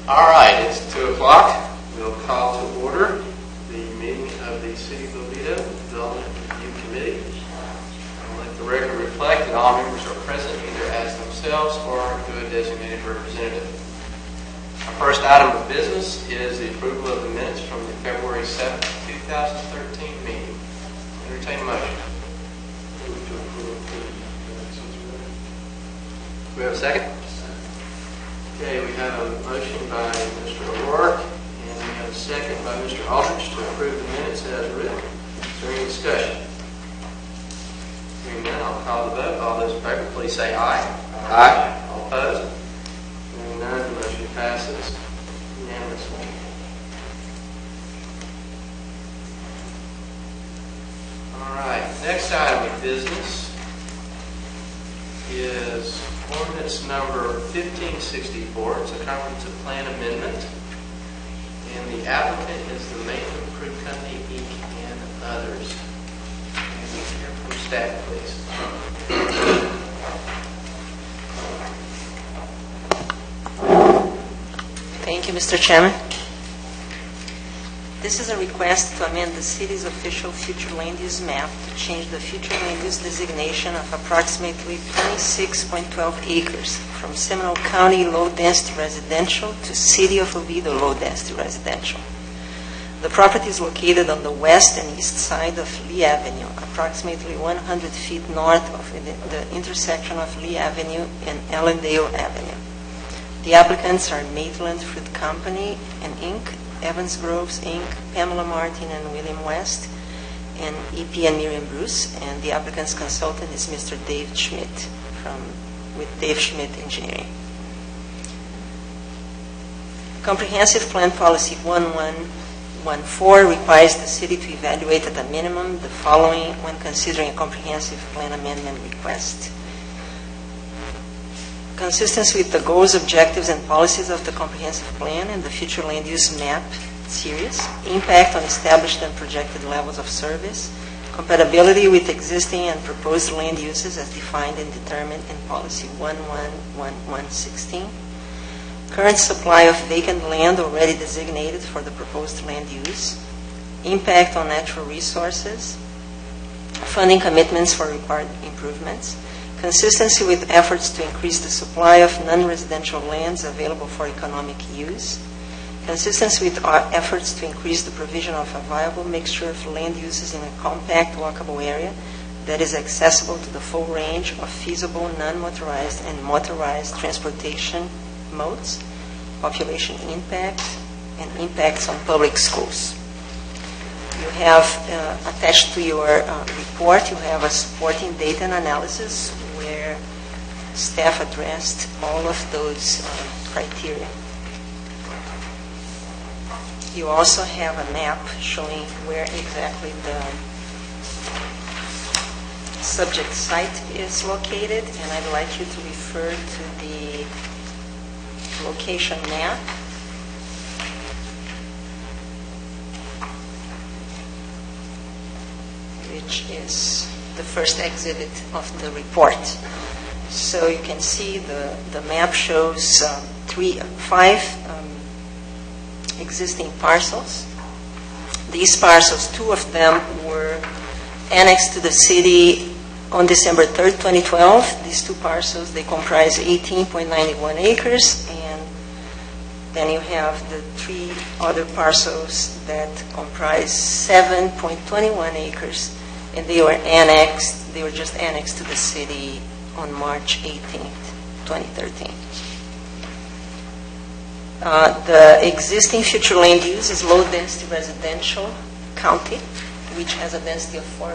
All right, it's 2 o'clock. We'll call to order the meeting of the City of Oviedo Development Review Committee. I'll let the record reflect that all members are present either as themselves or through a designated representative. Our first item of business is the approval of the minutes from the February 7th, 2013 meeting. Entertain a motion. Do we have a second? Okay, we have a motion by Mr. O'Rourke, and we have a second by Mr. Aldrich to approve the minutes as written. Is there any discussion? Hearing none, I'll call the vote. All those in favor, please say aye. Aye. All opposed? Hearing none, the motion passes unanimously. All right, next item of business is ordinance number 1564. It's a comprehensive plan amendment, and the applicant is the Maitland Fruit Company, Inc. and others. And we hear from staff, please. Thank you, Mr. Chairman. This is a request to amend the city's official future land use map to change the future land use designation of approximately 26.12 acres from Seminole County low-density residential to City of Oviedo low-density residential. The property is located on the west and east side of Lee Avenue, approximately 100 feet north of the intersection of Lee Avenue and Ellendale Avenue. The applicants are Maitland Fruit Company and Inc., Evans Groves, Inc., Pamela Martin and William West, and EP and Miriam Bruce, and the applicant's consultant is Mr. Dave Schmidt with Dave Schmidt Engineering. Comprehensive Plan Policy 1114 requires the city to evaluate at a minimum the following when considering a comprehensive plan amendment request: consistency with the goals, objectives, and policies of the comprehensive plan and the future land use map series, impact on established and projected levels of service, compatibility with existing and proposed land uses as defined and determined in policy 111116, current supply of vacant land already designated for the proposed land use, impact on natural resources, funding commitments for required improvements, consistency with efforts to increase the supply of non-residential lands available for economic use, consistency with efforts to increase the provision of a viable mixture of land uses in a compact walkable area that is accessible to the full range of feasible non-motorized and motorized transportation modes, population impact, and impacts on public schools. You have attached to your report, you have a supporting data and analysis where staff addressed all of those criteria. You also have a map showing where exactly the subject site is located, and I'd like you to refer to the location map. Which is the first exhibit of the report. So you can see the map shows five existing parcels. These parcels, 2 of them were annexed to the city on December 3rd, 2012. These 2 parcels, they comprise 18.91 acres, and then you have the 3 other parcels that comprise 7.21 acres. And they were just annexed to the city on March 18th, 2013. The existing future land use is low-density residential county, which has a density of 4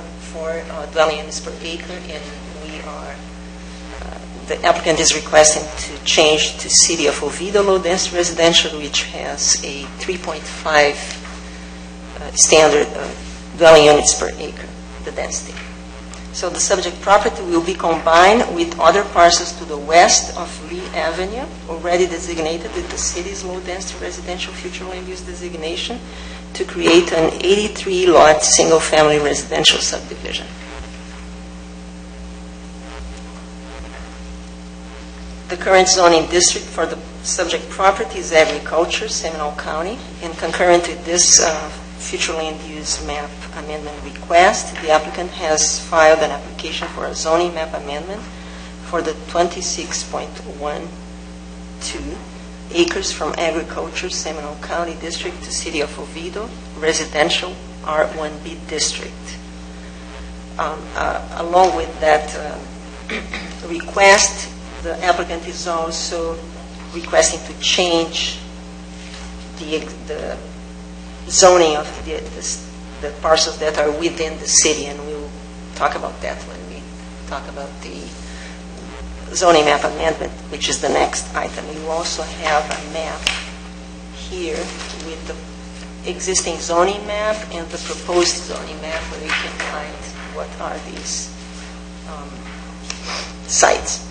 dwelling units per acre, and the applicant is requesting to change to City of Oviedo low-density residential, which has a 3.5 standard dwelling units per acre, the density. So the subject property will be combined with other parcels to the west of Lee Avenue, already designated with the city's low-density residential future land use designation, to create an 83-lot single-family residential subdivision. The current zoning district for the subject property is agriculture, Seminole County, and concurrent with this future land use map amendment request, the applicant has filed an application for a zoning map amendment for the 26.12 acres from agriculture, Seminole County district to City of Oviedo, residential R1B district. Along with that request, the applicant is also requesting to change the zoning of the parcels that are within the city, and we'll talk about that when we talk about the zoning map amendment, which is the next item. You also have a map here with the existing zoning map and the proposed zoning map, where you can find what are these sites.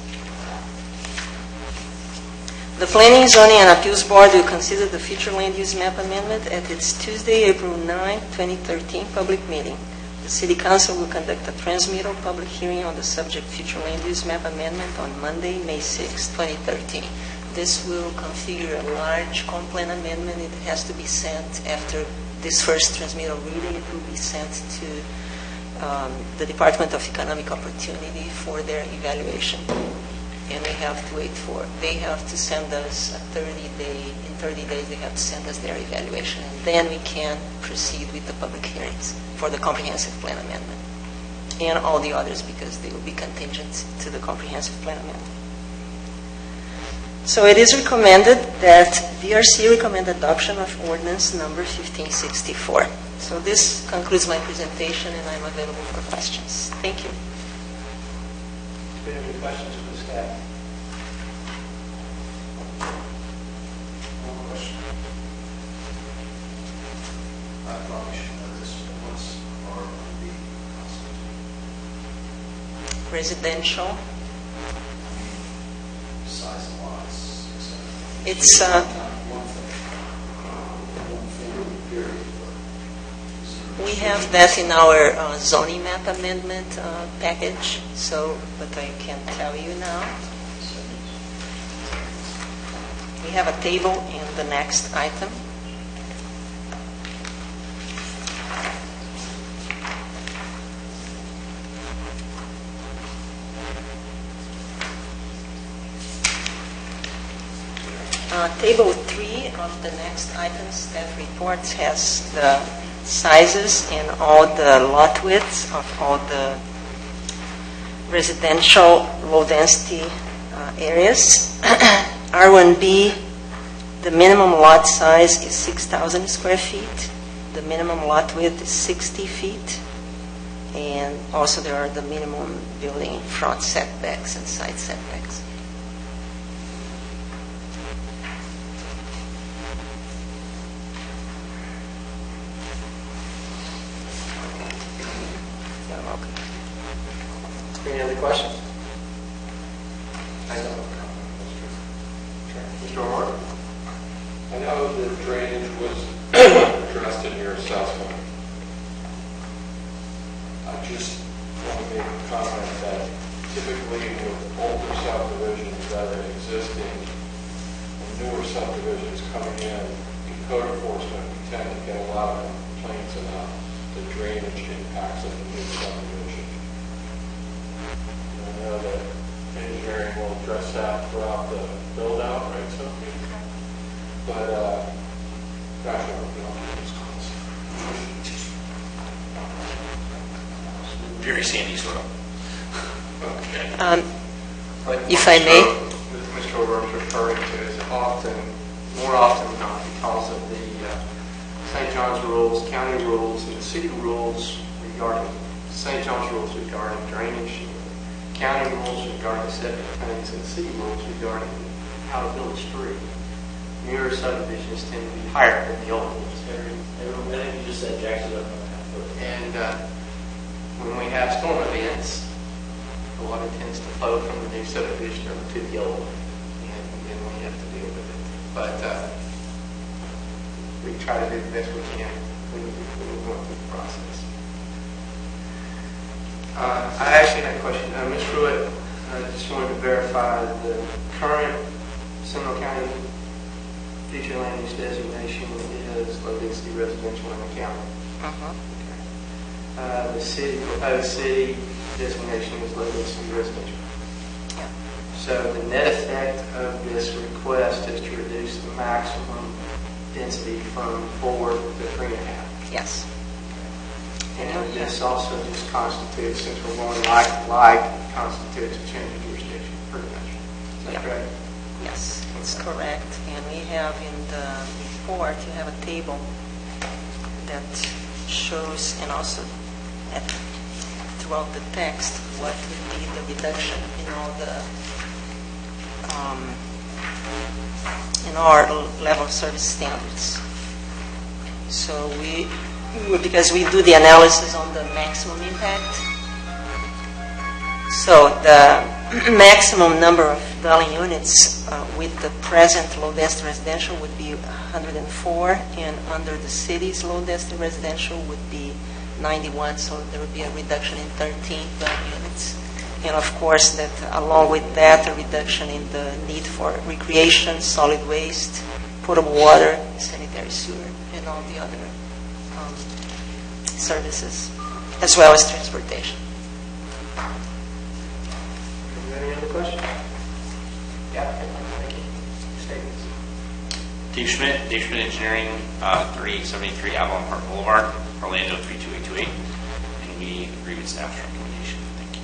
The Planning, Zoning, and Appeals Board will consider the future land use map amendment at its Tuesday, April 9, 2013 public meeting. The City Council will conduct a transmittal public hearing on the subject future land use map amendment on Monday, May 6, 2013. This will configure a large comp plan amendment. It has to be sent after this first transmittal reading. It will be sent to the Department of Economic Opportunity for their evaluation. And they have to send us in 30 days they have to send us their evaluation. And then we can proceed with the public hearings for the comprehensive plan amendment. And all the others, because they will be contingent to the comprehensive plan amendment. So it is recommended that DRC recommend adoption of ordinance number 1564. So this concludes my presentation, and I'm available for questions. Thank you. Do you have any questions for the staff? No question. I probably should know this. What's R1B? Residential. Size of lots, etc. It's One thing. One thing period. we have that in our zoning map amendment package. So, but I can tell you now. We have a table in the next item. Table 3 of the next item, staff reports, has the sizes and all the lot widths of all the residential low-density areas. R1B, the minimum lot size is 6,000 square feet. The minimum lot width is 60 feet. And also there are the minimum building front setbacks and side setbacks. Any other questions? I know. Mr. O'Rourke? I know the drainage was addressed in your assessment. I just want to make a comment that typically with older subdivisions that are existing and newer subdivisions coming in code enforcement, we tend to get a lot of complaints about the drainage impacts of the new subdivision. I know that engineering will address that throughout the build-out, right, Sophie? But, gosh, I don't know these calls. Very sandy soil. Okay. If I may. Mr. O'Rourke's referring to is more often than not, because of the St. John's rules, county rules, and the city rules regarding St. John's rules regarding drainage, county rules regarding septic tanks, and city rules regarding how to build a street. Newer subdivisions tend to be higher than the old ones. I think you just said Jackson up. And when we have storm events, the water tends to flow from the new subdivision over to the old one, and then we have to deal with it. But we try to do the best we can when we're going through the process. I actually had a question. Ms. Pruitt, I just wanted to verify the current Seminole County future land use designation is low-density residential in the county. Mhm. The proposed city designation is low-density residential. Yeah. So the net effect of this request is to reduce the maximum density from 4 to 3.5. Yes. And this also just constitutes, since we're going like, constitutes a change of jurisdiction, pretty much. Is that Yeah. correct? Yes, it's correct. And we have in the report, you have a table that shows, and also throughout the text, what would be the reduction in all the, in our level of service standards. So because we do the analysis on the maximum impact, so the maximum number of dwelling units with the present low-density residential would be 104, and under the city's low-density residential would be 91, so there would be a reduction in 13 dwelling units. And of course, that along with that, a reduction in the need for recreation, solid waste, potable water, sanitary sewer, and all the other services, as well as transportation. Any other questions? Yeah, thank you. Statements? Dave Schmidt Engineering, 3873 Avalon Park Boulevard, Orlando 32828, and we agree with staff's recommendation. Thank you.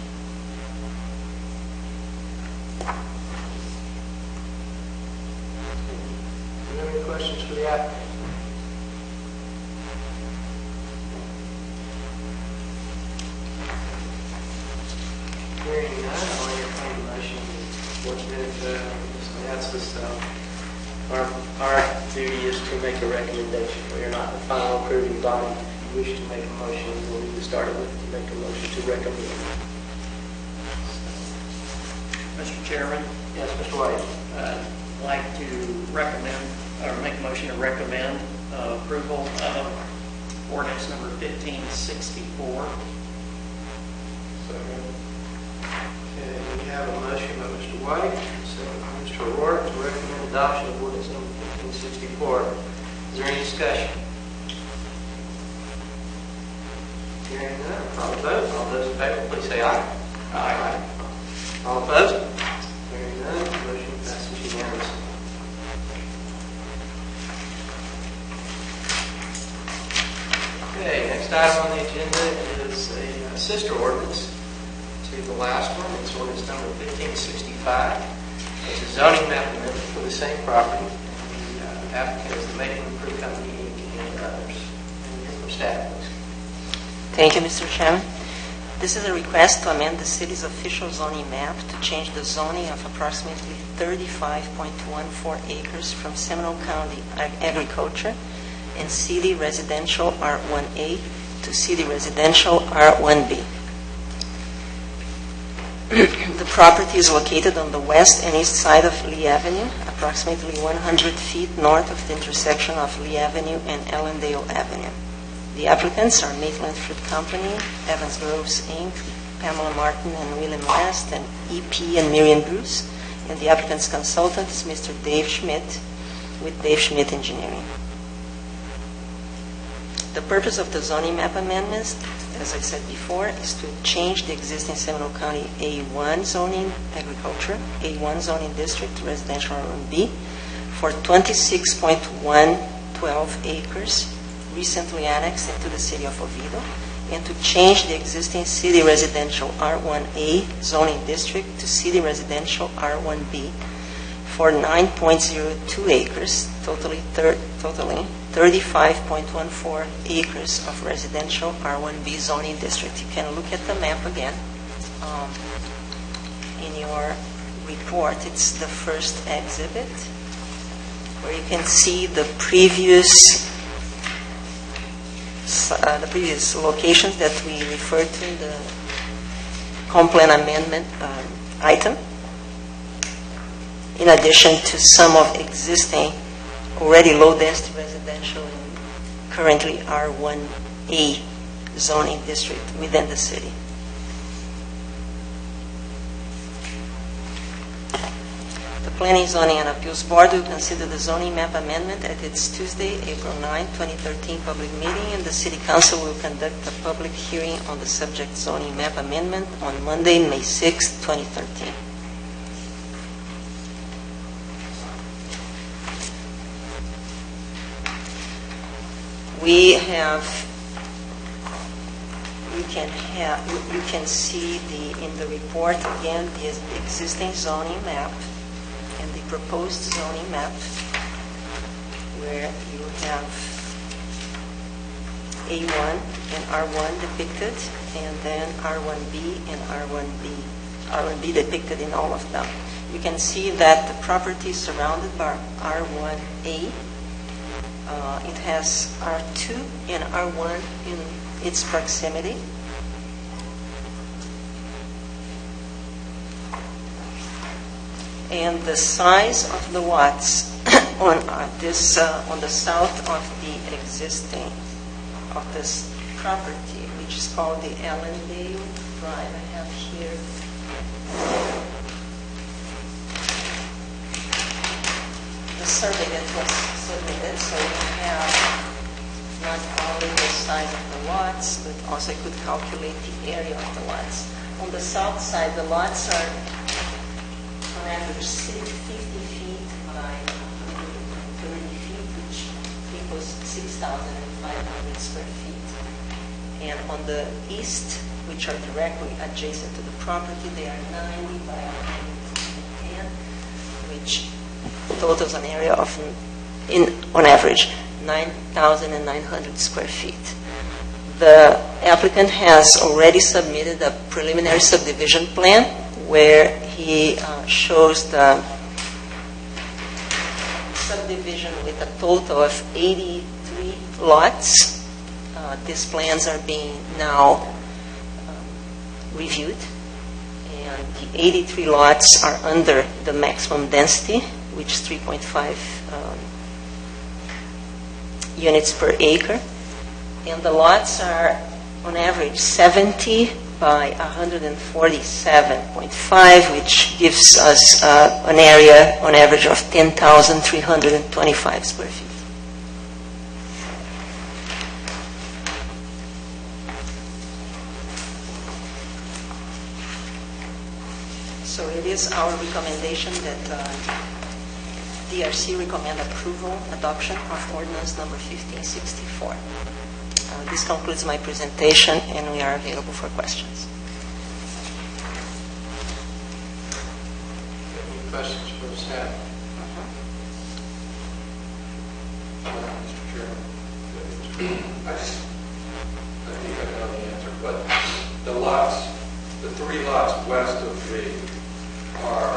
Do you have any questions for the applicant? Hearing none, I'll entertain a motion. Fortunate, that's this, our duty is to make a recommendation. We are not the final approving body. If you wish to make a motion, we'll need to start with to make a motion to recommend. Mr. Chairman, Yes, Mr. White. I'd like to recommend, or make a motion to recommend approval of ordinance number 1564. Okay, we have a motion by Mr. White, second by Mr. O'Rourke, to recommend adoption of ordinance number 1564. Is there any discussion? Hearing none, call the vote. All those in favor, please say aye. Aye. All opposed? Hearing none, motion passes unanimously. Okay, next item on the agenda is a sister ordinance to the last one. It's ordinance number 1565. It's a zoning map amendment for the same property. And the applicant is the Making Improve Company, Inc. and others. And you're from staff, please. Thank you, Mr. Chairman. This is a request to amend the city's official zoning map to change the zoning of approximately 35.14 acres from Seminole County agriculture and city residential R1A to city residential R1B. The property is located on the west and east side of Lee Avenue, approximately 100 feet north of the intersection of Lee Avenue and Ellendale Avenue. The applicants are Maitland Fruit Company, Evans Groves Inc., Pamela Martin and William West, and EP and Miriam Bruce, and the applicant's consultant is Mr. Dave Schmidt with Dave Schmidt Engineering. The purpose of the zoning map amendments, as I said before, is to change the existing Seminole County A1 zoning agriculture, A1 zoning district, residential R1B, for 26.112 acres recently annexed into the city of Oviedo, and to change the existing city residential R1A zoning district to city residential R1B for 9.02 acres, totaling 35.14 acres of residential R1B zoning district. You can look at the map again in your report. It's the first exhibit where you can see the previous locations that we referred to in the complaint amendment item, in addition to some of existing already low-density residential and currently R1A zoning district within the city. The Planning, Zoning, and Appeals Board will consider the zoning map amendment at its Tuesday, April 9, 2013 public meeting, and the City Council will conduct a public hearing on the subject zoning map amendment on Monday, May 6, 2013. You can see in the report again the existing zoning map and the proposed zoning map, where you have A1 and R1 depicted, and then R1B and R1B depicted in all of them. You can see that the property is surrounded by R1A. It has R2 and R1 in its proximity. And the size of the lots on the south of the existing of this property, which is called the Allendale Drive. I have here the survey that was submitted, so you have not only the size of the lots, but also you could calculate the area of the lots. On the south side, the lots are on average 50 feet by 130 feet, which equals 6,500 square feet. And on the east, which are directly adjacent to the property, they are 90 by 110, which totals an area of, on average, 9,900 square feet. The applicant has already submitted a preliminary subdivision plan where he shows the subdivision with a total of 83 lots. These plans are being now reviewed, and the 83 lots are under the maximum density, which is 3.5 units per acre. And the lots are, on average, 70 by 147.5, which gives us an area, on average, of 10,325 square feet. So it is our recommendation that DRC recommend approval, adoption of ordinance number 1564. This concludes my presentation, and we are available for questions. Any questions for the staff? Mr. Chairman, I think I know the answer, but the three lots west of the are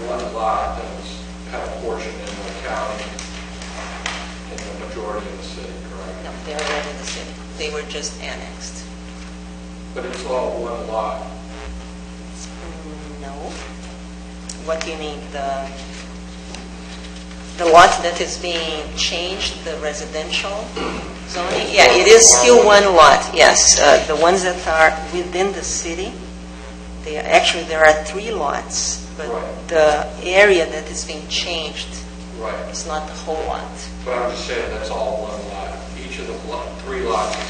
one lot that's had a portion in the county and the majority in the city, correct? No, they're already in the city. They were just annexed. But it's all one lot. No. What do you mean? The lot that is being changed, the residential zoning? Yeah, it is still one lot, yes. The ones that are within the city, there are 3 lots, but Right. the area that is being changed Right. is not the whole lot. But I'm just saying that's all one lot. Each of the 3 lots is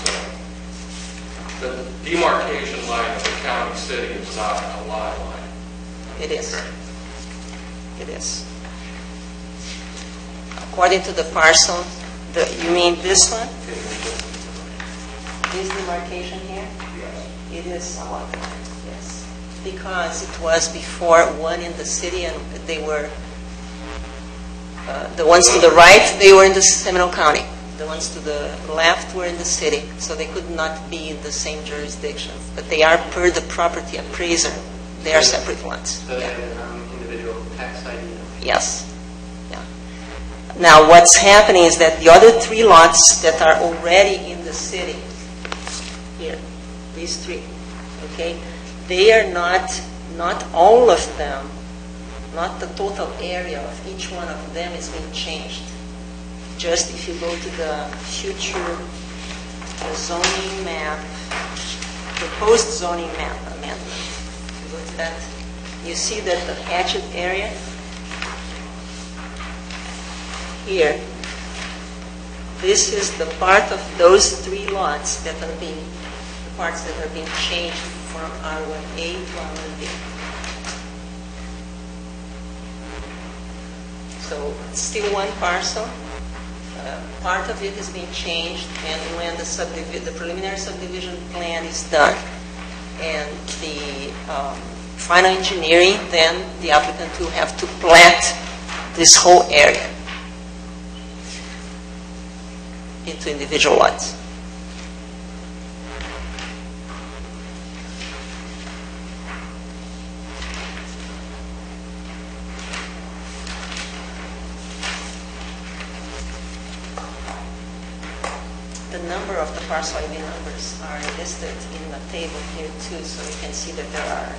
the demarcation line of the county city is not a lot line. It is. It is. According to the parcel, you mean this one? This demarcation here? It is a lot line, yes. Because it was before one in the city, and they were, the ones to the right, they were in the Seminole County. The ones to the left were in the city, so they could not be in the same jurisdiction. But they are per the property appraiser. They are separate lots. So they Yeah. have their own individual tax ID? Yes. Yeah. Now, what's happening is that the other 3 lots that are already in the city, here, these 3, okay, they are not all of them, not the total area of each one of them is being changed. Just if you go to the future zoning map, proposed zoning map amendment, you go to that, you see that the hatched area here, this is the part of those 3 lots that are being, the parts that are being changed from R1A to R1B. So it's still one parcel. Part of it is being changed, and when the preliminary subdivision plan is done and the final engineering, then the applicant will have to plat this whole area into individual lots. The number of the parcel ID numbers are listed in the table here too, so you can see that there are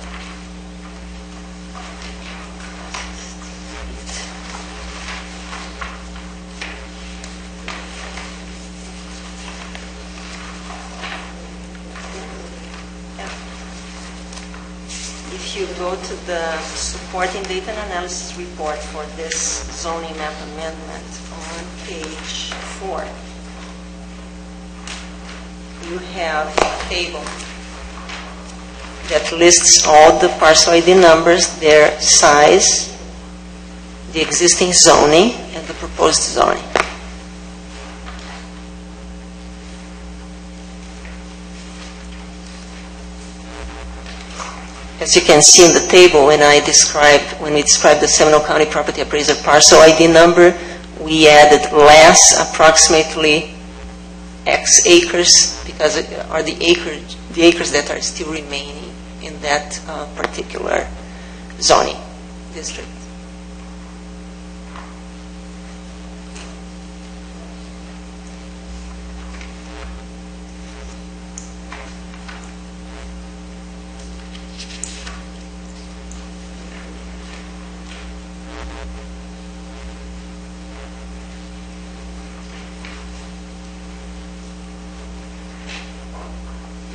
if you go to the supporting data and analysis report for this zoning map amendment on page 4, you have a table that lists all the parcel ID numbers, their size, the existing zoning, and the proposed zoning. As you can see in the table, when we described the Seminole County Property Appraiser parcel ID number, we added less approximately X acres, because it are the acres that are still remaining in that particular zoning district.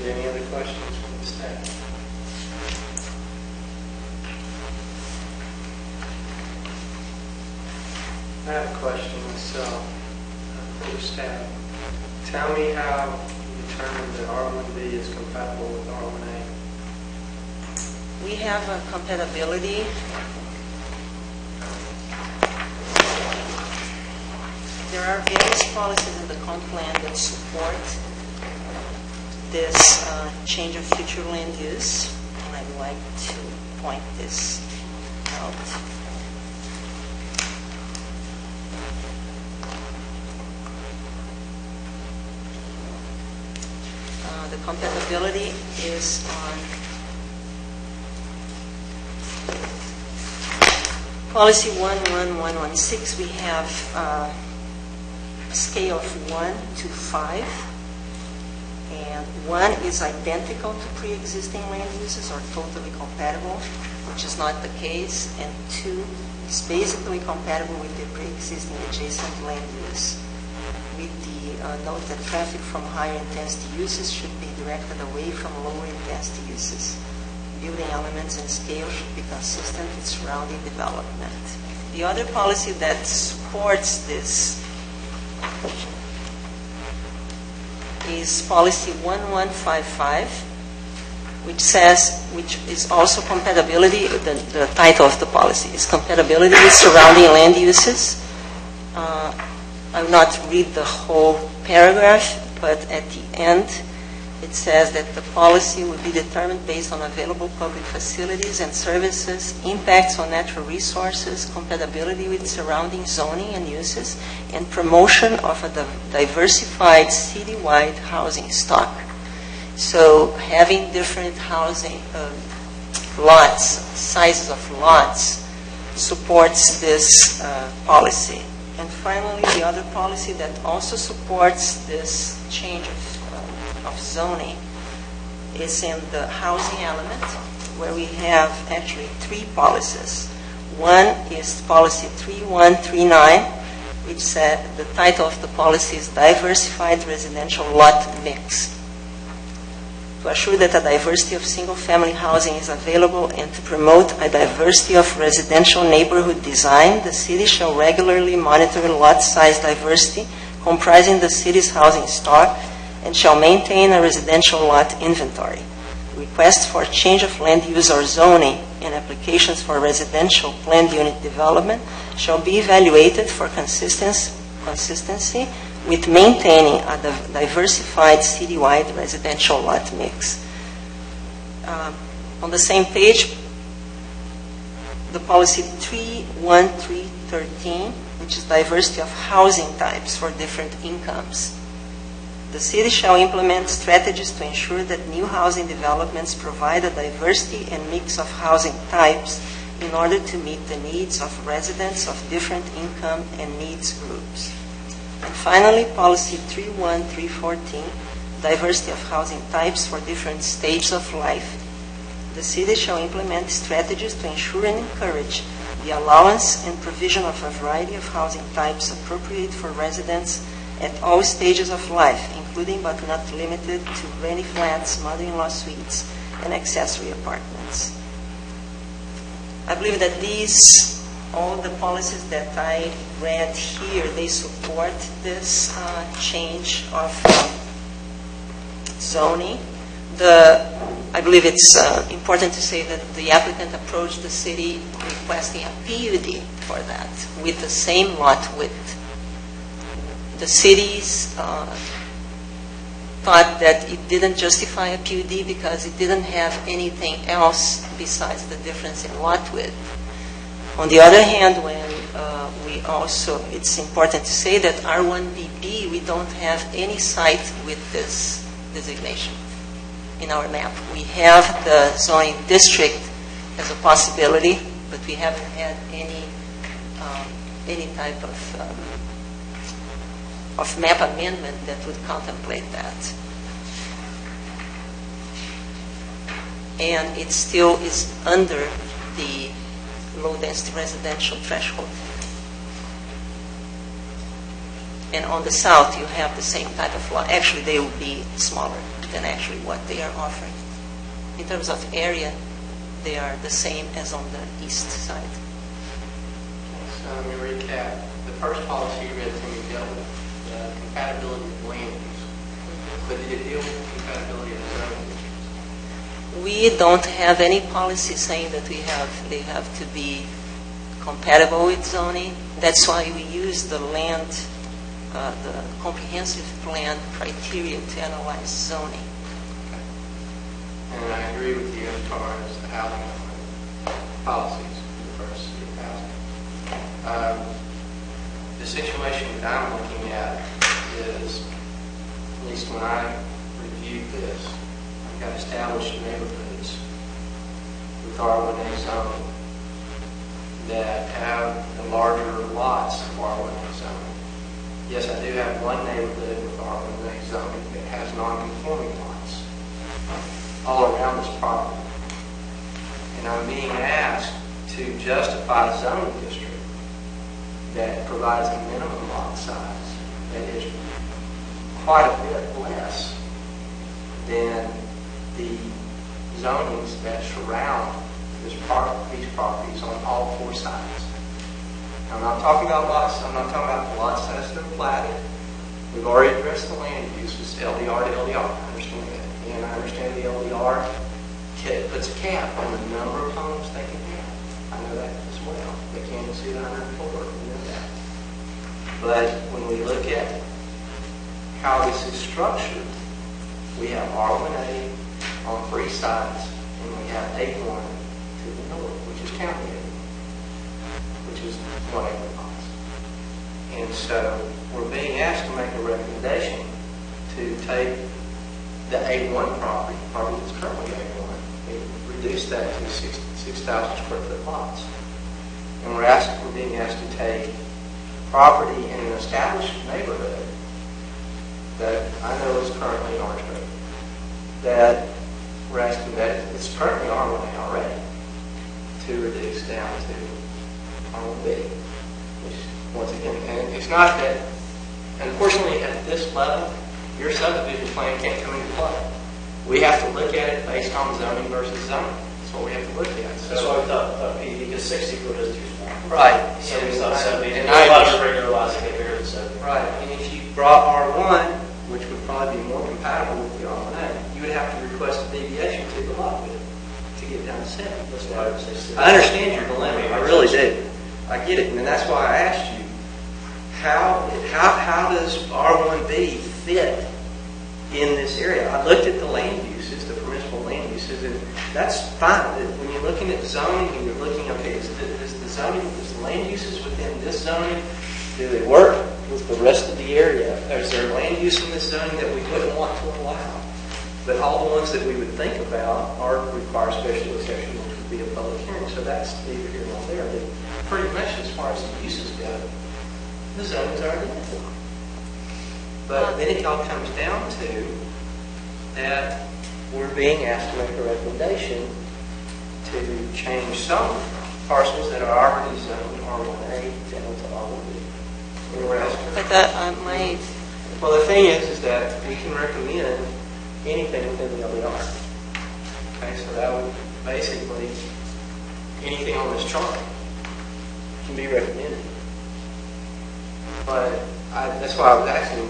Any other questions from the staff? I have a question myself for the staff. Tell me how you determine that R1B is compatible with R1A. We have a compatibility. There are various policies in the comp plan that support this change of future land use, and I'd like to point this out. The compatibility is on policy 11116. We have a scale of 1 to 5. And 1 is identical to pre-existing land uses or totally compatible, which is not the case. And 2 is basically compatible with the pre-existing adjacent land use, with the note that traffic from higher intensity uses should be directed away from lower intensity uses. Building elements and scale should be consistent with surrounding development. The other policy that supports this is policy 1155, which is also compatibility. The title of the policy is compatibility with surrounding land uses. I will not read the whole paragraph, but at the end it says that the policy will be determined based on available public facilities and services, impacts on natural resources, compatibility with surrounding zoning and uses, and promotion of a diversified citywide housing stock. So having different housing lots, sizes of lots, supports this policy. And finally, the other policy that also supports this change of zoning is in the housing element, where we have actually 3 policies. One is policy 3139, which said the title of the policy is Diversified Residential Lot Mix. To assure that a diversity of single-family housing is available and to promote a diversity of residential neighborhood design, the city shall regularly monitor lot size diversity comprising the city's housing stock and shall maintain a residential lot inventory. Requests for change of land use or zoning and applications for residential planned unit development shall be evaluated for consistency with maintaining a diversified citywide residential lot mix. On the same page, the policy 31313, which is diversity of housing types for different incomes. The city shall implement strategies to ensure that new housing developments provide a diversity and mix of housing types in order to meet the needs of residents of different income and needs groups. And finally, policy 31314, diversity of housing types for different stages of life. The city shall implement strategies to ensure and encourage the allowance and provision of a variety of housing types appropriate for residents at all stages of life, including but not limited to granny flats, mother-in-law suites, and accessory apartments. I believe that all the policies that I read here, they support this change of zoning. I believe it's important to say that the applicant approached the city requesting a PUD for that with the same lot width. The cities thought that it didn't justify a PUD because it didn't have anything else besides the difference in lot width. On the other hand, it's important to say that R1BB, we don't have any site with this designation in our map. We have the zoning district as a possibility, but we haven't had any type of map amendment that would contemplate that. And it still is under the low-density residential threshold. And on the south, you have the same type of lot. Actually, they will be smaller than actually what they are offering. In terms of area, they are the same as on the east side. So let me recap. The first policy you read to me dealt with compatibility of land use. But did it deal with compatibility of zoning? We don't have any policy saying that they have to be compatible with zoning. That's why we use the comprehensive plan criteria to analyze zoning. Okay. And I agree with you as far as the housing policies, the first city housing. The situation that I'm looking at is, at least when I reviewed this, I've got established neighborhoods with R1A zoning that have the larger lots of R1A zoning. Yes, I do have one neighborhood with R1A zoning that has non-conforming lots all around this property. And I'm being asked to justify a zoning district that provides a minimum lot size that is quite a bit less than the zonings that surround these properties on all four sides. I'm not talking about lots. I'm not talking about the lots that's been platted. We've already addressed the land use. It's LDR to LDR. I understand that. And I understand the LDR puts a cap on the number of homes they can have. I know that as well. They can't exceed 104. We know that. But when we look at how this is structured, we have R1A on three sides, and we have A1 to the north, which is county A, which is 1 acre lots. And so we're being asked to make a recommendation to take the A1 property that's currently A1, and reduce that to 6,000 square foot lots. And we're being asked to take property in an established neighborhood that I know is currently in Orangeburg, that we're asking that it's currently R1A already, to reduce down to R1B, which once again, and it's not that, unfortunately at this level, your subdivision plan can't come into play. we have to look at it based on zoning versus zoning. That's what we have to look at. That's why we thought PUD, because 60 foot is too small. Right. So we thought 70, And and a lot of I, regular lots that get bigger than 70. right, and if you brought R1, which would probably be more compatible with the R1A, you would have to request a deviation to the lot width to get down to 70. That's why I would say 60. I understand your dilemma, I really do. I get it, and that's why I asked you, how does R1B fit in this area? I looked at the land uses, the permissible land uses, and that's fine. When you're looking at zoning and you're looking, okay, is the zoning, is the land uses within this zoning, do they work with the rest of the area? Is there land use in this zoning that we wouldn't want to allow? But all the ones that we would think about require special exception, which would be a public hearing. So that's neither here nor there. But pretty much as far as the uses go, the zonings are identical. But then it all comes down to that we're being asked to make a recommendation to change some parcels that are already zoned R1A down to R1B. And we're asked to- My Well, the thing is that we can recommend anything within the LDR. Okay, so that would basically, anything on this chart can be recommended. But that's why I was asking,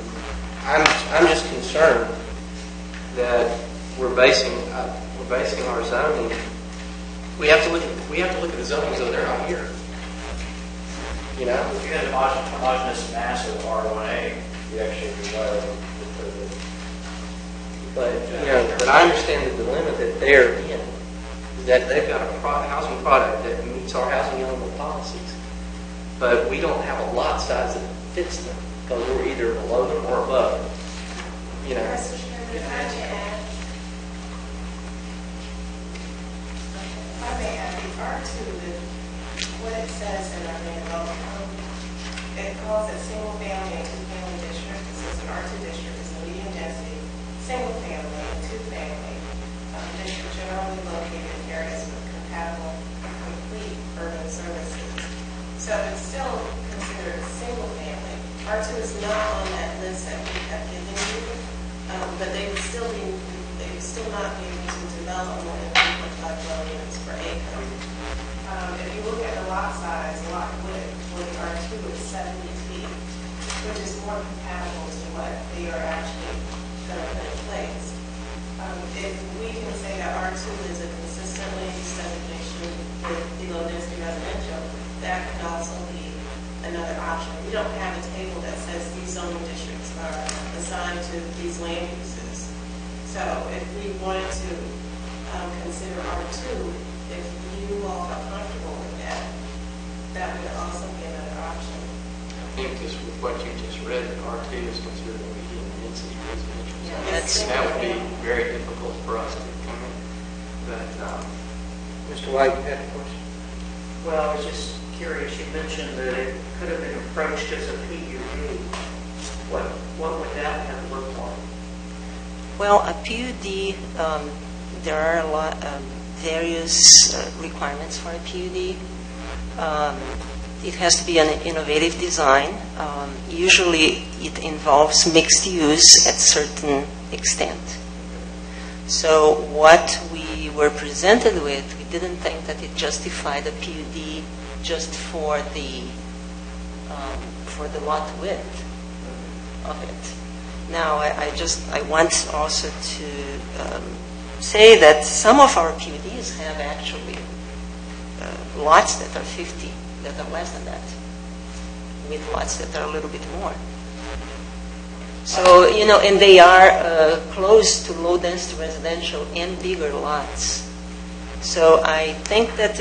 I'm just concerned that we're basing our zoning. We have to look at the zoning as though they're out here. You know? If you had a homogeneous mass of R1A, you actually require them to put it. But I understand the dilemma that they're in, that they've got a housing product that meets our housing element policies, but we don't have a lot size that fits them because we're either below them or above them. You know. Mr. Chairman, if I may add, R2, what it says in our manual, it calls it single family and two family district. This is an R2 district, it's a medium density, single family and two family district generally located in areas with compatible and complete urban services. So it's still considered a single family. R2 is not on that list that we have given you, but they would still not be able to develop more than 3.5 dwelling units per acre. If you look at the lot size, lot width for the R2 is 70 feet, which is more compatible to what they are actually going to put in place. If we can say that R2 is a consistent land use designation with the low density residential, that can also be another option. We don't have a table that says these zoning districts are assigned to these land uses. So if we wanted to consider R2, if you all felt comfortable with that, that would also be another option. I think just with what you just read, R2 is considered a medium density residential. Yeah, So that would be very difficult for us to come in. But, Mr. White, you had a question? Well, I was just curious, you mentioned that it could have been approached as a PUD. What would that have looked like? Well, a PUD, there are a lot various requirements for a PUD. It has to be an innovative design. Usually it involves mixed use at certain extent. So what we were presented with, we didn't think that it justified a PUD just for the lot width of it. Now, I want also to say that some of our PUDs have actually lots that are 50, that are less than that, with lots that are a little bit more. So, and they are close to low-density residential and bigger lots. So I think that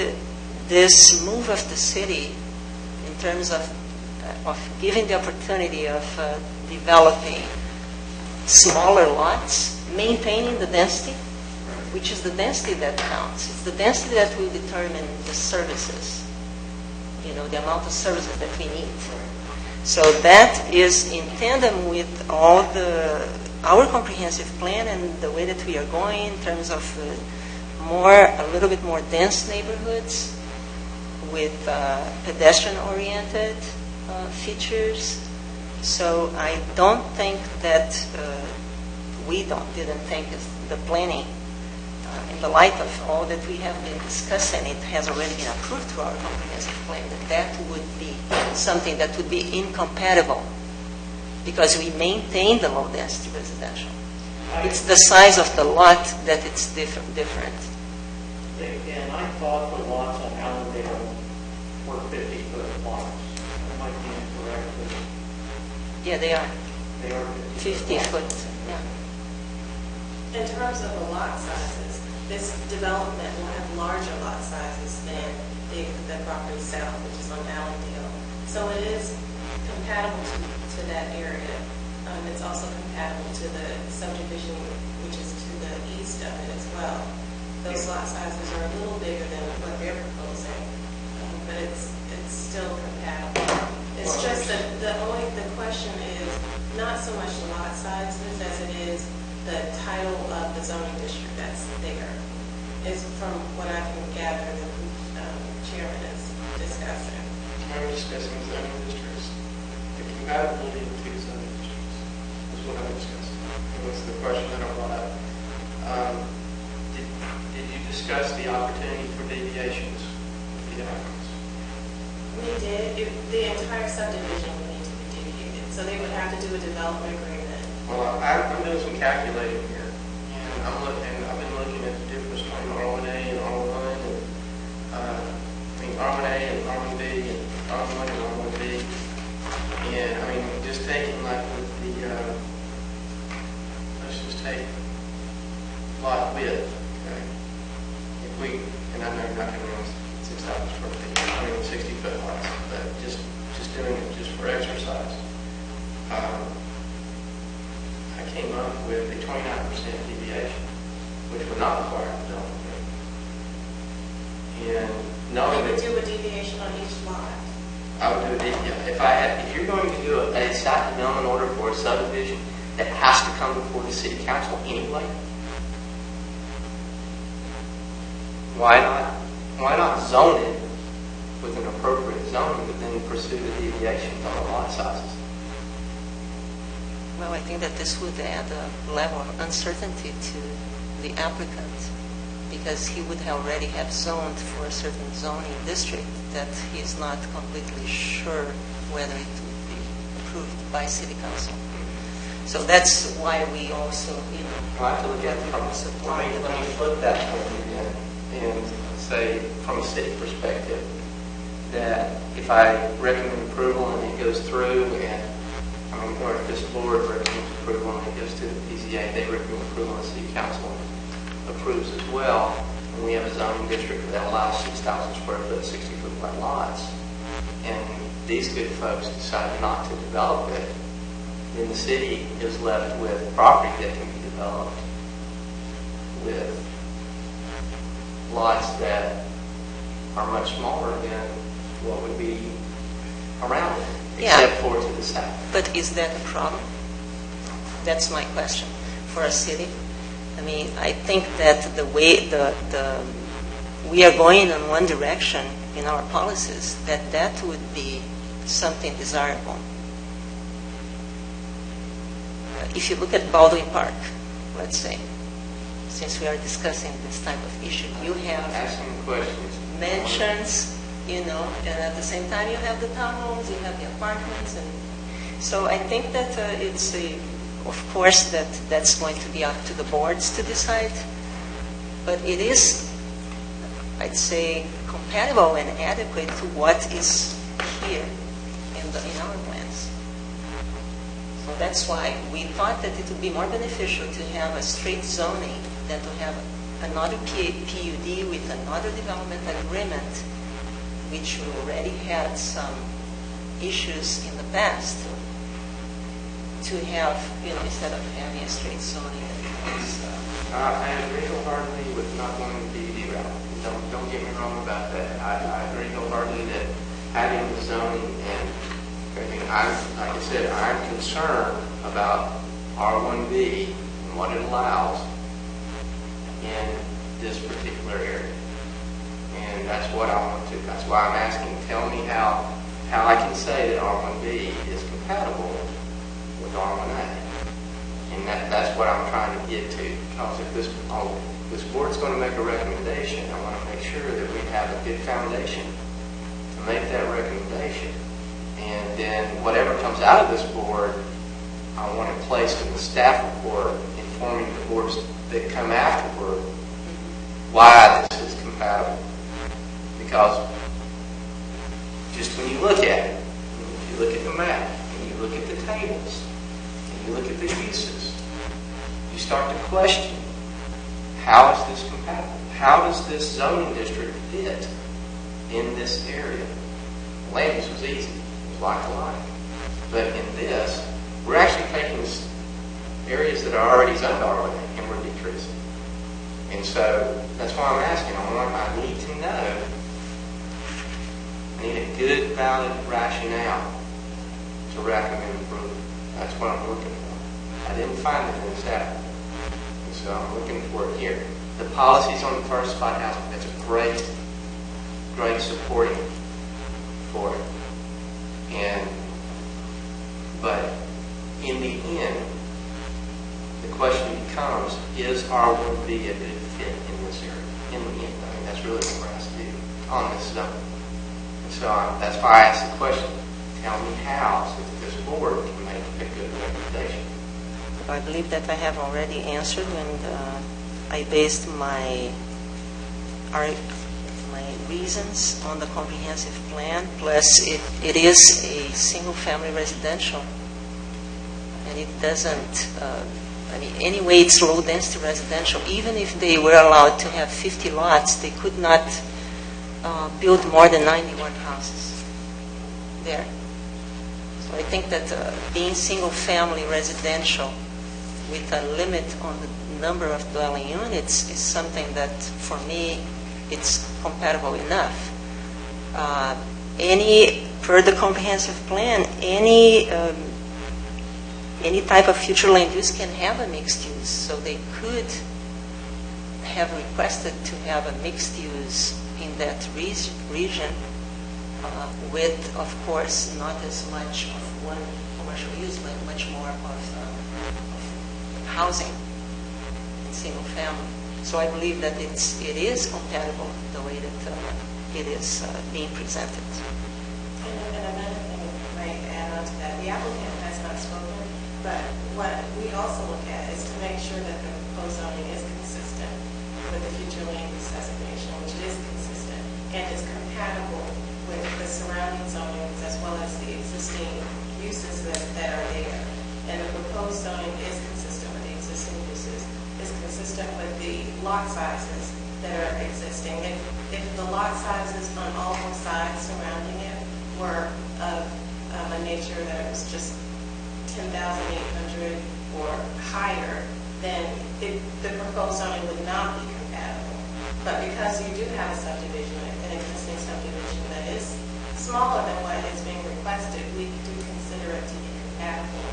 this move of the city in terms of giving the opportunity of developing smaller lots, maintaining the density, which is the density that counts. It's the density that will determine the services, the amount of services that we need. So that is in tandem with our comprehensive plan and the way that we are going in terms of a little bit more dense neighborhoods with pedestrian-oriented features. So I don't think that didn't think is the planning, in the light of all that we have been discussing, it has already been approved through our comprehensive plan, that would be something that would be incompatible because we maintain the low density residential. It's the size of the lot that it's different. And I thought the lots on Allendale were 50-foot lots. That might be incorrect, but Yeah, they are they are 50 foot. Yeah. In terms of the lot sizes, this development will have larger lot sizes than the property south, which is on Allendale. So it is compatible to that area. It's also compatible to the subdivision, which is to the east of it as well. Those lot sizes are a little bigger than what they're proposing, but it's still compatible. It's just that the question is not so much the lot sizes as it is the title of the zoning district that's there. Is from what I can gather the chairman is discussing. I'm discussing zoning districts, the compatibility of two zoning districts is what I'm discussing. What's the question that I brought up? Did you discuss the opportunity for deviations with the applicants? We did. The entire subdivision would need to be deviated, so they would have to do a development agreement. Well, I'm doing some calculating here, and I've been looking at the difference between R1A and R1, and R1A and R1B, and R1 and R1B, and I mean, just taking like with the, let's just take lot width, okay? If we, and I know you're not going to run 6,000 square feet, I mean 60-foot lots, but just doing it just for exercise. I came up with a 29% deviation, which would not require development. And knowing You would that do a deviation on each lot. I would do it, if you're going to do a site development order for a subdivision that has to come before the city council anyway, why not zone it with an appropriate zoning, but then pursue the deviations on the lot sizes? Well, I think that this would add a level of uncertainty to the applicant because he would already have zoned for a certain zoning district that he is not completely sure whether it would be approved by city council. So that's why we also, I have to look at it from, let me flip that for you and say from a city perspective that if I recommend approval and it goes through and or if this board recommends approval and it goes to the PZA, they recommend approval and the city council approves as well, and we have a zoning district that allows 6,000 square foot, 60-foot wide lots, and these good folks decide not to develop it, then the city is left with property that can be developed with lots that are much smaller than what would be around it, except for to the south. But is that a problem? That's my question for a city. I mean, I think that the way we are going in one direction in our policies, that would be something desirable. If you look at Baldwin Park, let's say, since we are discussing this type of issue, you have Asking questions. mansions, and at the same time you have the townhomes, you have the apartments, and so I think that of course, that's going to be up to the boards to decide, but it is, I'd say, compatible and adequate to what is here in our plans. So that's why we thought that it would be more beneficial to have a straight zoning than to have another PUD with another development agreement, which we already had some issues in the past, to have, instead of having a straight zoning. I agree wholeheartedly with not going the PUD route. Don't get me wrong about that. I agree wholeheartedly that having the zoning and everything, like I said, I'm concerned about R1B and what it allows in this particular area. And that's what I want to, that's why I'm asking, tell me how I can say that R1B is compatible with R1A. And that's what I'm trying to get to, because if this board's going to make a recommendation, I want to make sure that we have a good foundation to make that recommendation. And then whatever comes out of this board, I want it placed in the staff report, informing the boards that come afterward why this is compatible. Because just when you look at it, if you look at the map, and you look at the tables, and you look at the uses, you start to question, how is this compatible? How does this zoning district fit in this area? Land use was easy. It was like a line. But in this, we're actually taking areas that are already zoned ROA and we're decreasing. And so that's why I'm asking. I need to know. I need a good, valid rationale to recommend approval. That's what I'm looking for. I didn't find it in the staff. And so I'm looking for it here. The policies on the first spot housing, that's a great supporting for it. But in the end, the question becomes, is R1B a good fit in this area? In the end, I mean, that's really what we're asked to do on this zone. And so that's why I asked the question, tell me how, so that this board can make a good recommendation. I believe that I have already answered when I based my reasons on the comprehensive plan, plus it is a single-family residential, and it doesn't, anyway, it's low-density residential. Even if they were allowed to have 50 lots, they could not build more than 91 houses there. So I think that being single-family residential with a limit on the number of dwelling units is something that, for me, it's compatible enough. Per the comprehensive plan, any type of future land use can have a mixed use. So they could have requested to have a mixed use in that region with, of course, not as much of one commercial use, but much more of housing in single family. So I believe that it is compatible the way that it is being presented. And another thing I might add on to that, the applicant has not spoken, but what we also look at is to make sure that the proposed zoning is consistent with the future land use designation, which is consistent and is compatible with the surrounding zonings as well as the existing uses that are there. And the proposed zoning is consistent with the existing uses, is consistent with the lot sizes that are existing. If the lot sizes on all four sides surrounding it were of a nature that it was just 10,800 or higher, then the proposed zoning would not be compatible. But because you do have a subdivision, an existing subdivision that is smaller than what is being requested, we do consider it to be compatible.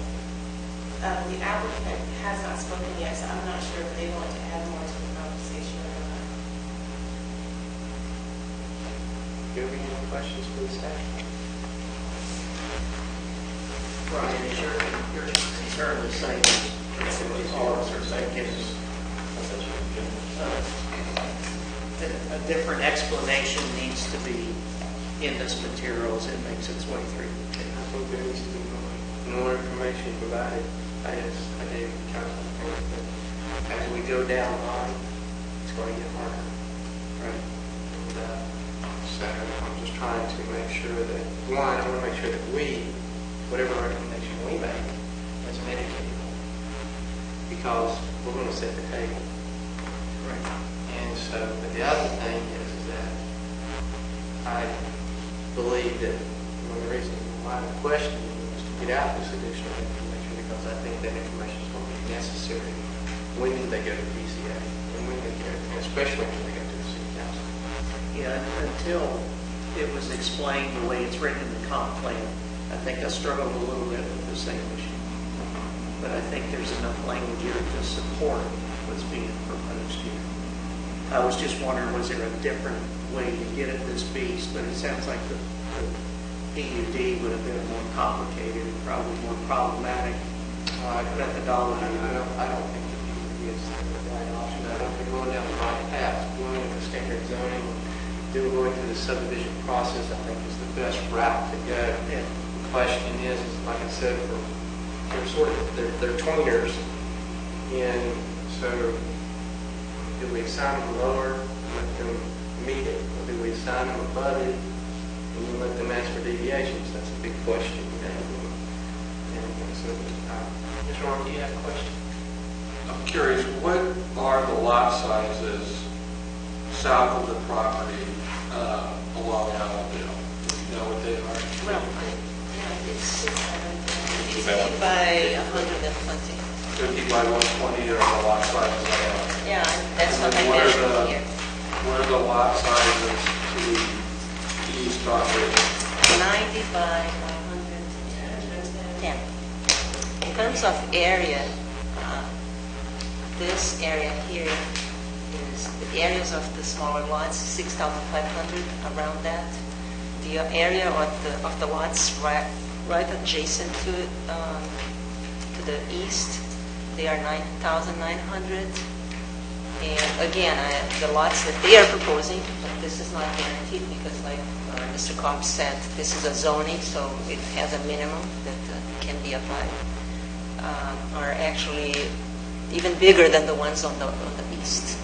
The applicant has not spoken yet, so I'm not sure if they want to add more to the conversation or not. Do you have any questions for the staff? Brian, is your concern the same as ours, or that gives a different explanation needs to be in this material as it makes its way through? I think there needs to be more information provided. I gave council that as we go down the line, it's going to get harder. Right? And, so I'm just trying to make sure that, one, I want to make sure that whatever recommendation we make, is mitigatable. Because we're going to set the table. Right. And so, but the other thing is that I believe that one of the reasons why the question is to get out this additional information, because I think that information is going to be necessary when they go to PCA, and when they go, and especially when they go to the city council. Yeah, until it was explained the way it's written in the comp plan, I think I struggled a little bit with the same issue. But I think there's enough language here to support what's being proposed here. I was just wondering, was there a different way to get at this beast? But it sounds like the PUD would have been more complicated and probably more problematic At the dollar, I don't think that people is the right option. I don't think going down the right path, going with the standard zoning, going through the subdivision process, I think is the best route to go. Yeah. The question is, like I said, they're 20 years, and so do we assign them lower, let them meet it, or do we assign them above it, and then let them ask for deviations? That's a big question. And so, Mr. Arnold, do you have a question? I'm curious, what are the lot sizes south of the property along Allendale? Do you know what they are? Well, it's 50 by 120. 50 by 120 are the lot sizes I have. Yeah, that's And what I then what are measured the- here. What are the lot sizes to the east on Ridge? 90 by 110. In terms of area, this area here is the areas of the smaller lots, 6,500, around that. The area of the lots right adjacent to the east, they are 9,900. And again, the lots that they are proposing, but this is not guaranteed because, like Mr. Cobb said, this is a zoning, so it has a minimum that can be applied, are actually even bigger than the ones on the east.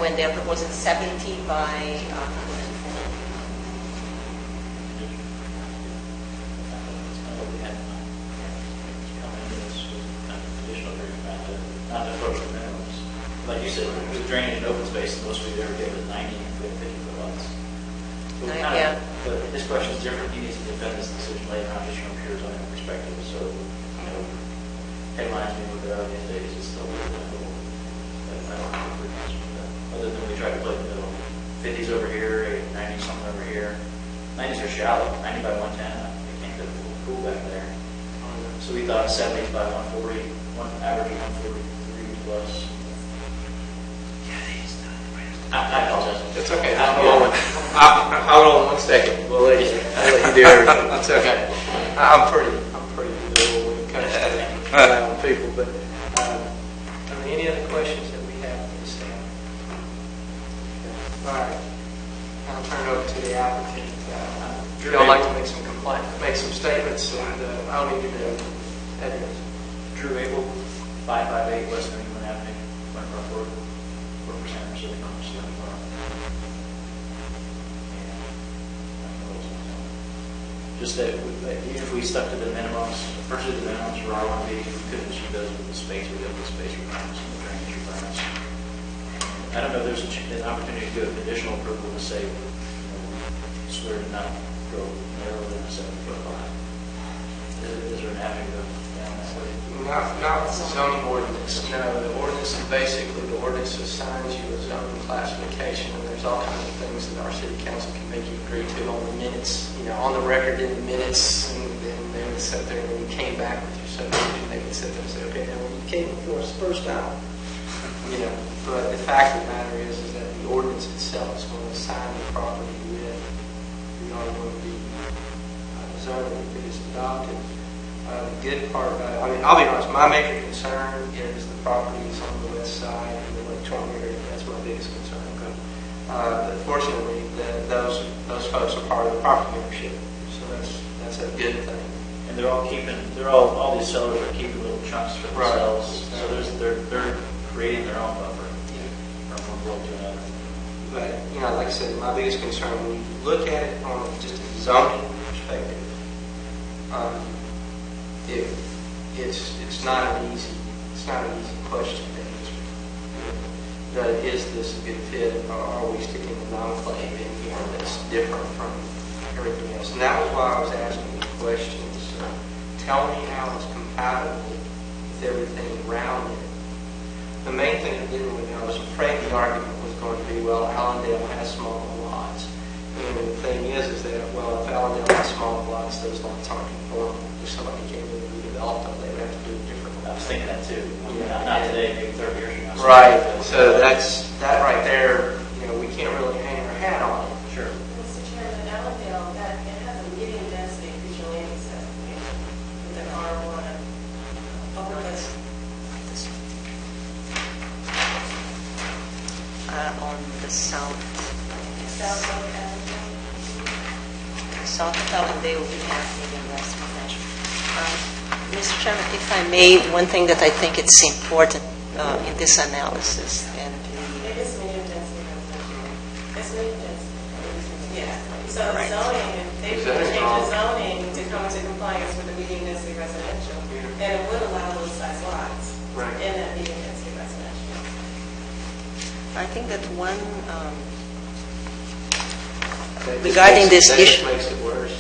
When they are proposing 70 by 104. Not to approach the minimums. Like you said, with drainage and open space, the most we ever did was 90 and 50-foot lots. So we kind Yeah. of- But his question is different. He needs to defend his decision later on just from a pure zoning perspective. So, headlines being looked at these days is still a little difficult. But I don't think we're concerned with that. Other than we try to play in the middle. 50s over here, 90 something over here. 90s are shallow. 90 by 110. I think they're a little cool back there. So we thought 70s by 140, average of 143 plus. I apologize. It's okay. Hold on 1 second. We'll let you do everything. It's okay. I'm pretty middle when it comes to allowing people. But any other questions that we have for the staff? All right. I'll turn it over to the applicant. Drew, I'd like to make some statements, and I'll need you to address. Drew Abel, 558 West New England Avenue, Glen Rock Road, 4% or so from Stony Brook. Just that, even if we stuck to the minimums, virtually the minimums for R1B, we couldn't achieve those with the space, with the open space requirements and the drainage requirements. I don't know if there's an opportunity to do a conditional approval to say, swear to not go narrower than a 7-foot lot. Is there an avenue to go down that way? Not with the zoning ordinance. No, the ordinance is basically, the ordinance assigns you a zoning classification, and there's all kinds of things that our city council can make you agree to on the minutes, on the record in the minutes, and then they would sit there, and when you came back with your subdivision, they would sit there and say, okay, now when you came before us the first time, but the fact of the matter is that the ordinance itself is going to assign the property with the R1B zoning if it is adopted. The good part about it, I'll be honest, my major concern is the properties on the west side and the Lake Charles area. That's my biggest concern. But fortunately, those folks are part of the property ownership, so that's a good thing. And all these sellers are keeping little chunks for themselves. So they're creating their own buffer from one world to another. But like I said, my biggest concern when you look at it on just a zoning perspective, it's not an easy question to answer. But is this a good fit, or are we sticking an enclave in here that's different from everything else? And that was why I was asking these questions. Tell me how it's compatible with everything around it. The main thing I didn't really know, I was afraid the argument was going to be, well, Allendale has smaller lots. And the thing is that, well, if Allendale has smaller lots, those lots aren't conformable. If somebody came in and redeveloped them, they would have to do it differently. I was thinking that too. Not today, maybe 30 years from now. Right. So that right there, we can't really hang our hat on it. Sure. Mr. Chairman, Allendale, it has a medium density future land access plan with an R1. Overland on the south. South Lake Avenue. South of Allendale, we have medium density residential. Mr. Chairman, if I may, one thing that I think it's important in this analysis, and It is medium density residential. It's medium density. Yeah. So the zoning, they would change the zoning to come into compliance with the medium density residential, and it would allow those size lots in that medium density residential. I think that one, regarding this That just issue, makes it worse.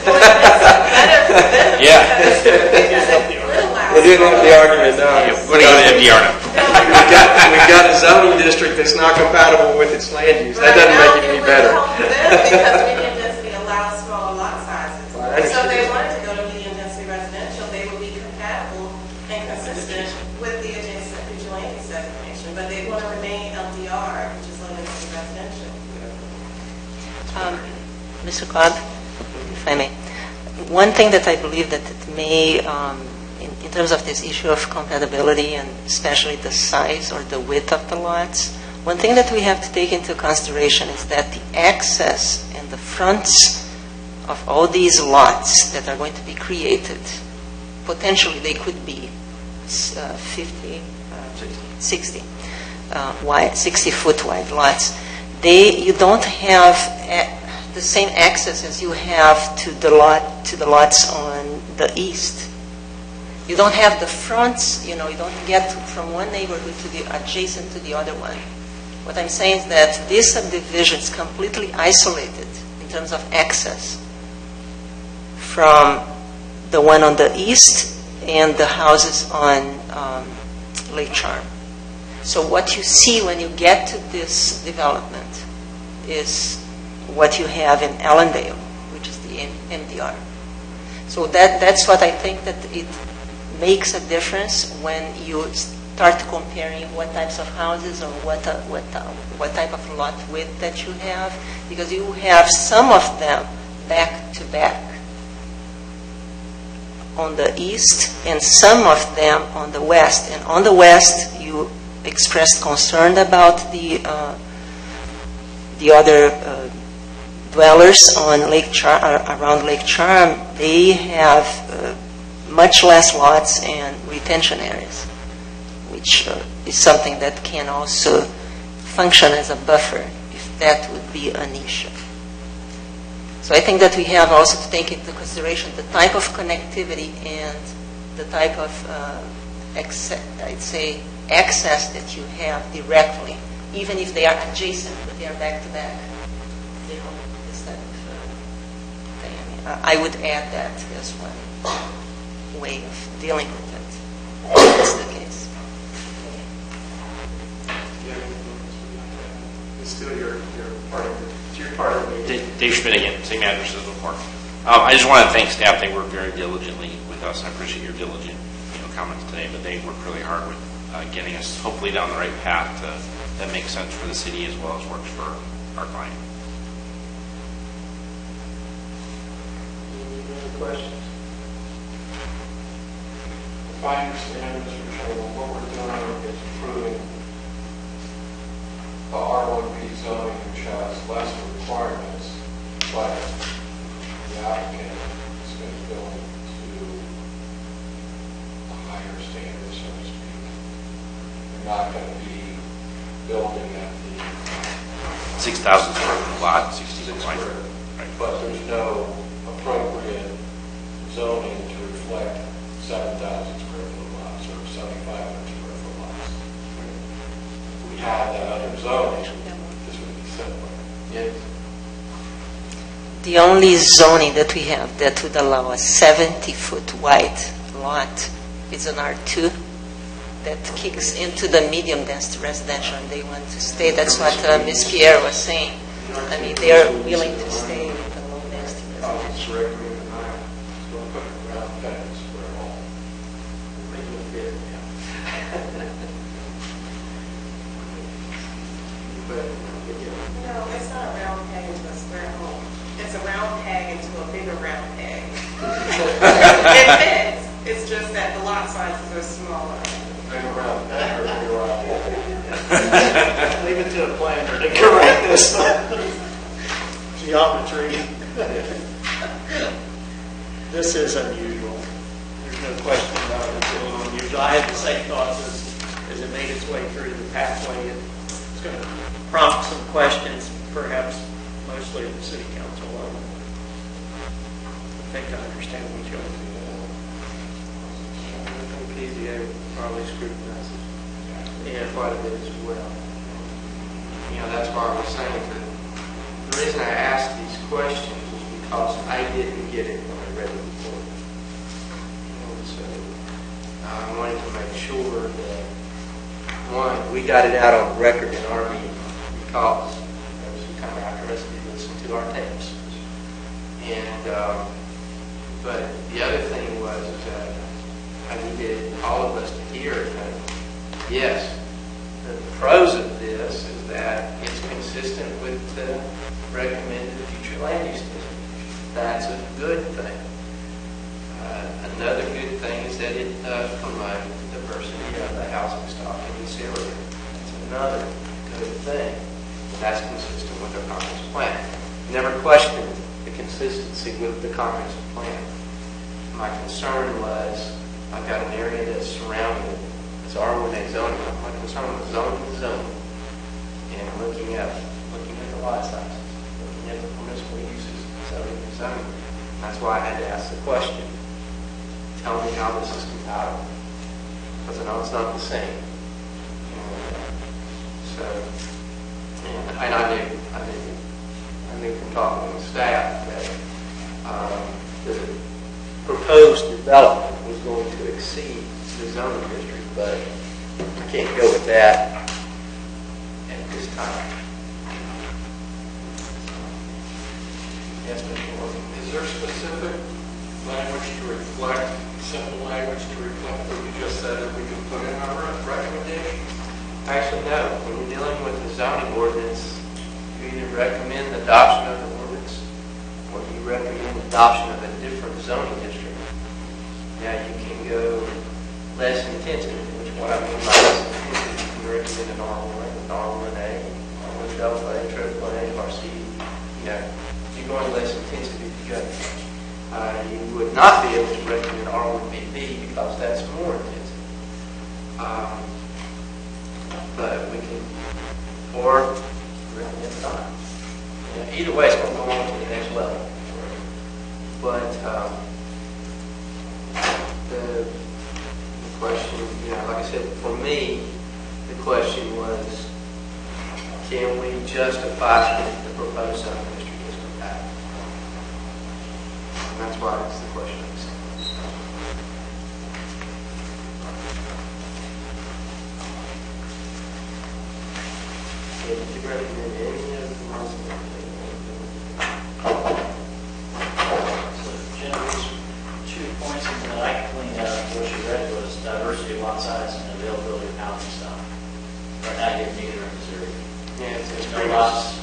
Well, it makes it better for them. Yeah. Because it would allow. We didn't have the argument now. We're going to go to FDR now. We've got a zoning district that's not compatible with its land use. That doesn't make it any better. Because medium density allows smaller lot sizes. Well, I So if they understand. wanted to go to medium density residential, they would be compatible and consistent with the adjacent future land use designation, but they want to remain LDR, which is low density residential. Mr. Cobb, if I may, one thing that I believe that it may, in terms of this issue of compatibility and especially the size or the width of the lots, one thing that we have to take into consideration is that the access and the fronts of all these lots that are going to be created, potentially they could be 60 wide, 60-foot wide lots. You don't have the same access as you have to the lots on the east. You don't have the fronts, you don't get from one neighborhood to the adjacent to the other one. What I'm saying is that this subdivision is completely isolated in terms of access from the one on the east and the houses on Lake Charm. So what you see when you get to this development is what you have in Allendale, which is the MDR. So that's what I think that it makes a difference when you start comparing what types of houses or what type of lot width that you have, because you have some of them back to back on the east and some of them on the west. And on the west, you expressed concern about the other dwellers on around Lake Charm. They have much less lots and retention areas, which is something that can also function as a buffer if that would be an issue. So I think that we have also to take into consideration the type of connectivity and the type of, I'd say, access that you have directly, even if they are adjacent, but they are back to back. This type of thing. I would add that as one way of dealing with it. That's the case. It's still your part of the Dave Schmidt again, same address as before. I just want to thank staff. They worked very diligently with us. I appreciate your diligent comments today, but they worked really hard with getting us hopefully down the right path that makes sense for the city as well as works for our client. Any other questions? If I understand, Mr. Chairman, what we're doing is approving the R1B zoning, which has less requirements, but the applicant is going to go to a higher standard, so to speak. They're not going to be building at the 6,000 square foot lot, 66 line. Right. but there's no appropriate zoning to reflect 7,000 square foot lots or 7,500 square foot lots. If we had that other zoning, this would be simpler. Yes. The only zoning that we have that would allow a 70-foot wide lot is an R2 that kicks into the medium density residential, and they want to stay. That's what Ms. Pierre was saying. I mean, they are willing to stay with the low density residential. Recommend denial. We'll put a ground fence where all. Make it fit, yeah. But, yeah. No, it's not a round peg into a square hole. It's a round peg into a bigger round peg. It fits. It's just that the lot sizes are smaller. Big around that or big around. a planner to correct this geometry. This is unusual. There's no question about it. It's a little unusual. I had the same thoughts as it made its way through the pathway. It's going to prompt some questions, perhaps mostly at the city council level. I think I understand what you're doing. I think PZA would probably scrutinize it quite a bit as well. You know, that's why I was saying that the reason I asked these questions was because I didn't get it when I read the report. And so I wanted to make sure that, one, we got it out on record in our meeting because those who come after us did listen to our tapes. And, but the other thing was that I needed all of us to hear that, yes, the pros of this is that it's consistent with the recommended future land use district. That's a good thing. Another good thing is that it does promote the diversity of the housing stock in this area. That's another good thing. That's consistent with our comprehensive plan. Never questioned the consistency with the comprehensive plan. My concern was I've got an area that's surrounded. It's R1A zoning. My concern was zoning, and looking at the lot sizes, looking at the permissible uses, zoning. That's why I had to ask the question. Tell me how this is compatible, because I know it's not the same. And I knew from talking with staff that the proposed development was going to exceed the zoning district, but I can't go with that at this time. Yes, Mr. Morgan. Is there specific language to reflect, simple language to reflect what you just said that we can put in our recommendation? Actually, no. When you're dealing with the zoning ordinance, you either recommend the adoption of the ordinance or you recommend adoption of a different zoning district. Now, you can go less intensive, which what I mean by less intensive, you can recommend an R1A, R1 Delta, AAA, RC. You know, you're going less intensive if you go. You would not be able to recommend R1BB because that's more intensive. But we can, or recommend not. You know, either way, it's going to go on to the next level. But the question, you know, like I said, for me, the question was, can we justify the proposed zoning district as compatible? And that's why it's the question of the same. Did you recommend any of the ones that So, Jim, these 2 points that I cleaned out of what you read was diversity of lot size and availability of housing stock. Right now, you have neither in Missouri. Yeah, There's it's no lots,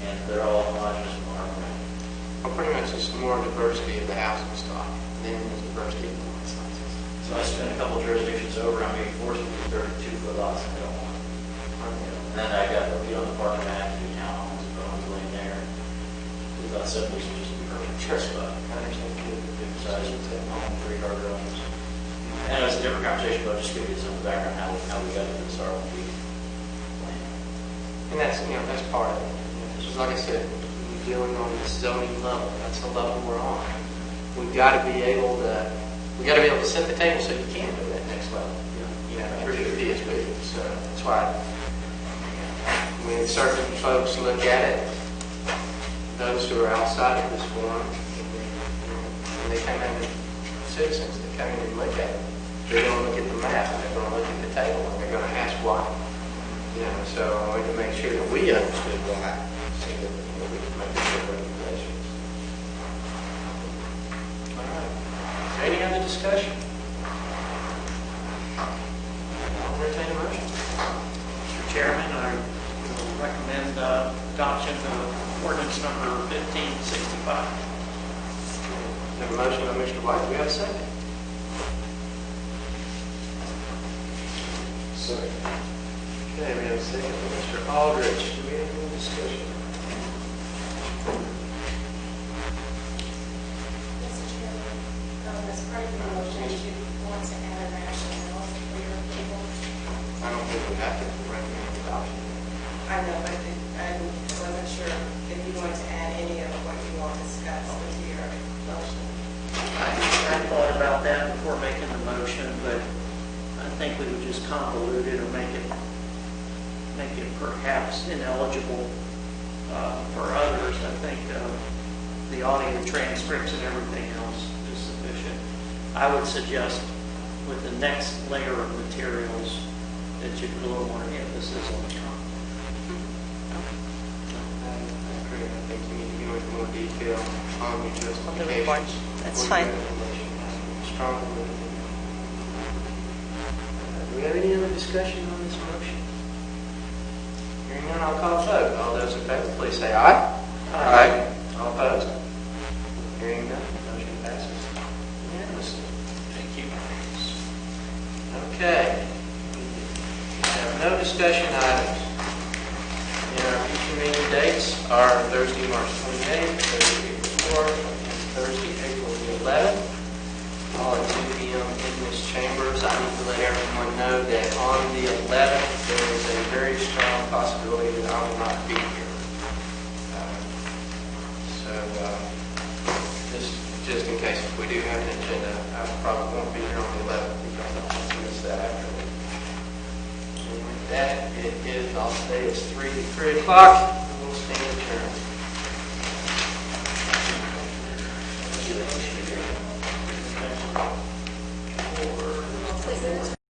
and they're all homogeneous and harmonious. well, pretty much it's more diversity of the housing stock than the diversity of the lot sizes. So I spent a couple jurisdictions over, I'm being forced to do 32-foot lots, and they don't want. And then I got the on the parking lot to do townhomes, but I was laying there. We thought subdivision would just be perfect. Sure. But I understand. big size, home, 3-car garages. And it was a different conversation, but I'll just give you some background how we got to this R1B plan. And that's, you know, that's part of it. You know, just like I said, we're dealing on the zoning level. That's the level we're on. We've got to be able to set the table so you can go to that next level. You know, through the PSB. So that's why when certain folks look at it, those who are outside of this forum, when they come in, citizens that come in and look at it, they're going to look at the map and they're going to look at the table and they're going to ask why. You know, so I wanted to make sure that we understood why, so that we could make good recommendations. All right. Is there any other discussion? I'll entertain a motion. Mr. Chairman, I will recommend adoption of ordinance number 1565. We have a motion by Mr. White. Do we have a second? Second. Okay, we have a second from Mr. Aldrich. Do we have any discussion? Mr. Chairman, as part of the motion, you want to add a rationale for your approval? I don't think we have to recommend adoption. I know, but I wasn't sure if you want to add any of what you want discussed with your motion. I thought about that before making the motion, but I think we would just convolute it or make it perhaps ineligible for others. I think the audio transcripts and everything else is sufficient. I would suggest with the next layer of materials that you put a little more emphasis on the content. I agree. I think you need to go into more detail on your On the report. justifications. That's for your fine. recommendation. Strongly. Do we have any other discussion on this motion? Hearing none, I'll call a vote. All those in favor, please say aye. Aye. All opposed? Hearing none, motion passes unanimously. Thank you. Okay. We have no discussion items. And our future meeting dates are Thursday, March 28th, Thursday, April 4th, and Thursday, April the 11th. All at 2 p.m. in this chambers. I need to let everyone know that on the 11th, there is a very strong possibility that I will not be here. Just in case if we do have an agenda, I probably won't be here on the 11th because I'll miss that afterward. And with that, it is, I'll say it's 3 o'clock.